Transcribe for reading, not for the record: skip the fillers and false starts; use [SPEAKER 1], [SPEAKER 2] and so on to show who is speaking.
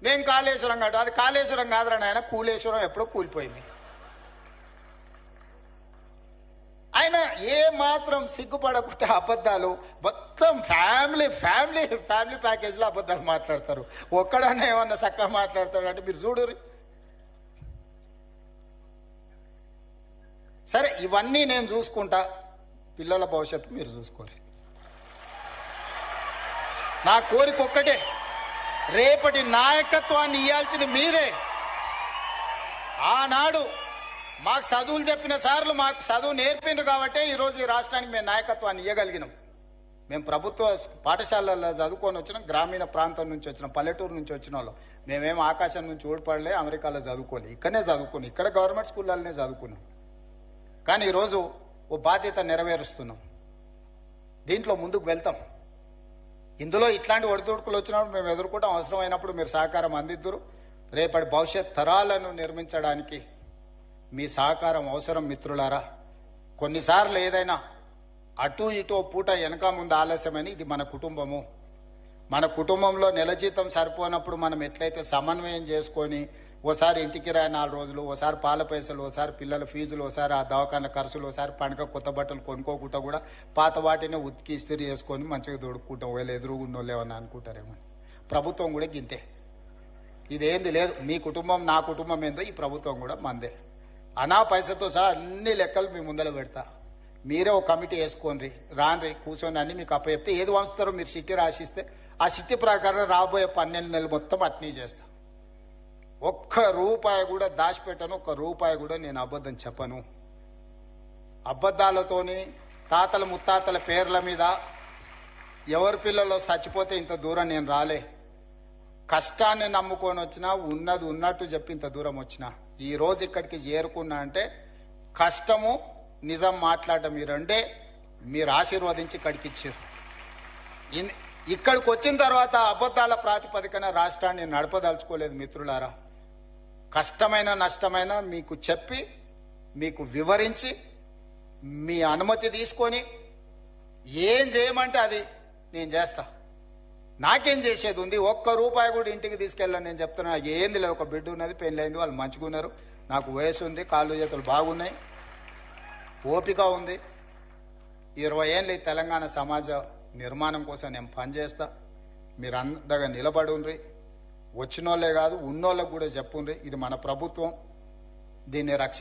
[SPEAKER 1] మేము కాళేశ్వరం కట్ట, అది కాళేశ్వరం కాదురా నాయన, కూలేశ్వరం ఎప్పుడో కూలిపోయింది. ఆయన ఏ మాత్రం సిగ్గుపడకుంటే అబద్ధాలు మొత్తం ఫ్యామిలీ ఫ్యామిలీ ఫ్యామిలీ ప్యాకేజ్లో అబద్ధాలు మాట్లాడతారు. ఒక్కడన్నా ఏమన్నా చక్కగా మాట్లాడతాడు అంటే మీరు చూడురి. సరే ఇవన్నీ నేను చూసుకుంటా, పిల్లల భవిష్యత్తు మీరు చూసుకోరు. నా కోరిక ఒక్కటే, రేపటి నాయకత్వాన్ని ఇవ్వాల్సింది మీరే. ఆనాడు మాకు చదువులు చెప్పిన సార్లు మాకు చదువు నేర్పిండ్రు కాబట్టి ఈరోజు ఈ రాష్ట్రానికి మేము నాయకత్వాన్ని ఇవ్వగలిగినాం. మేము ప్రభుత్వ పాఠశాలల్లో చదువుకొని వచ్చినాం, గ్రామీణ ప్రాంతం నుంచి వచ్చినాం, పల్లెటూరు నుంచి వచ్చిన వాళ్ళం. మేమేం ఆకాశం నుంచి ఊడిపడలే, అమెరికాలో చదువుకోలే, ఇక్కడనే చదువుకుని, ఇక్కడ గవర్నమెంట్ స్కూళ్ళనే చదువుకున్నాం. కానీ ఈరోజు ఓ బాధ్యత నెరవేరుస్తున్నాం, దీంట్లో ముందుకు వెళ్తాం. ఇందులో ఇట్లాంటి ఒడిదుడుకులు వచ్చినప్పుడు మేము ఎదుర్కొంటాం. అవసరమైనప్పుడు మీరు సహకారం అందిద్దురు. రేపటి భవిష్యత్ తరాలను నిర్మించడానికి మీ సహకారం అవసరం మిత్రులారా. కొన్నిసార్లు ఏదైనా అటు ఇటు పూట వెనక ముందు ఆలస్యమని, ఇది మన కుటుంబము. మన కుటుంబంలో నెల జీతం సరిపోనప్పుడు మనం ఎట్లయితే సమన్వయం చేసుకొని ఓసారి ఇంటికి రాయి 4 రోజులు, ఓసారి పాల పైసలు, ఓసారి పిల్లల ఫీజులు, ఓసారి ఆ దవాఖాన ఖర్చులు, ఓసారి పండుగ కొత్త బట్టలు కొనుక్కోకుండా కూడా పాత వాటిని ఉతికి ఇస్త్రీ చేసుకొని మంచిగా దొడుక్కుంటాం. వీళ్ళు ఎదురుగున్నోళ్ళు ఏమన్నా అనుకుంటారేమో. ప్రభుత్వం కూడా గింతే, ఇదేంది లేదు. మీ కుటుంబం నా కుటుంబం ఏందో, ఈ ప్రభుత్వం కూడా మందే. అనా పైసతో సహా అన్ని లెక్కలు మీ ముందర పెడతా. మీరే ఒక కమిటీ వేసుకోండి, రాన్రి కూర్చొని అన్ని మీకు అప్పచెప్తే ఏది వంచుతారో మీరు సిట్టి రాసిస్తే ఆ సిట్టి ప్రకారం రాబోయే 12 నెలలు మొత్తం అట్నీ చేస్తా. ఒక్క రూపాయి కూడా దాచిపెట్టను, ఒక్క రూపాయి కూడా నేను అబద్ధం చెప్పను. అబద్ధాలతోని తాతల ముత్తాతల పేర్ల మీద ఎవరి పిల్లలు చచ్చిపోతే ఇంత దూరం నేను రాలే. కష్టాన్ని నమ్ముకొని వచ్చినా, ఉన్నది ఉన్నట్టు చెప్పి ఇంత దూరం వచ్చినా. ఈ రోజు ఇక్కడికి చేరుకున్నా అంటే కష్టము, నిజం మాట్లాడటం ఈ రెండే మీరు ఆశీర్వదించి ఇక్కడికి ఇచ్చారు. ఇక్కడికి వచ్చిన తర్వాత అబద్ధాల ప్రాతిపదికన రాష్ట్రాన్ని నడపదలుచుకోలేదు మిత్రులారా. కష్టమైన నష్టమైన మీకు చెప్పి, మీకు వివరించి, మీ అనుమతి తీసుకొని ఏం చేయమంటే అది నేను చేస్తా. నాకేం చేసేది ఉంది? ఒక్క రూపాయి కూడా ఇంటికి తీసుకెళ్ళాను. నేను చెప్తున్నా, ఏంది లేదు. ఒక బిడ్డ ఉన్నది, పెళ్ళైంది, వాళ్ళు మంచిగా ఉన్నారు, నాకు వయసు ఉంది, కాళ్ళు చేతులు బాగున్నాయి, ఓపిక ఉంది. 20 ఏళ్ళు ఈ తెలంగాణ సమాజ నిర్మాణం కోసం నేను పనిచేస్తా. మీరు అందగా నిలబడి ఉండ్రి. వచ్చినోళ్లే కాదు ఉన్నోళ్ళకు కూడా చెప్పుండ్రి, ఇది మన ప్రభుత్వం, దీన్ని రక్షించ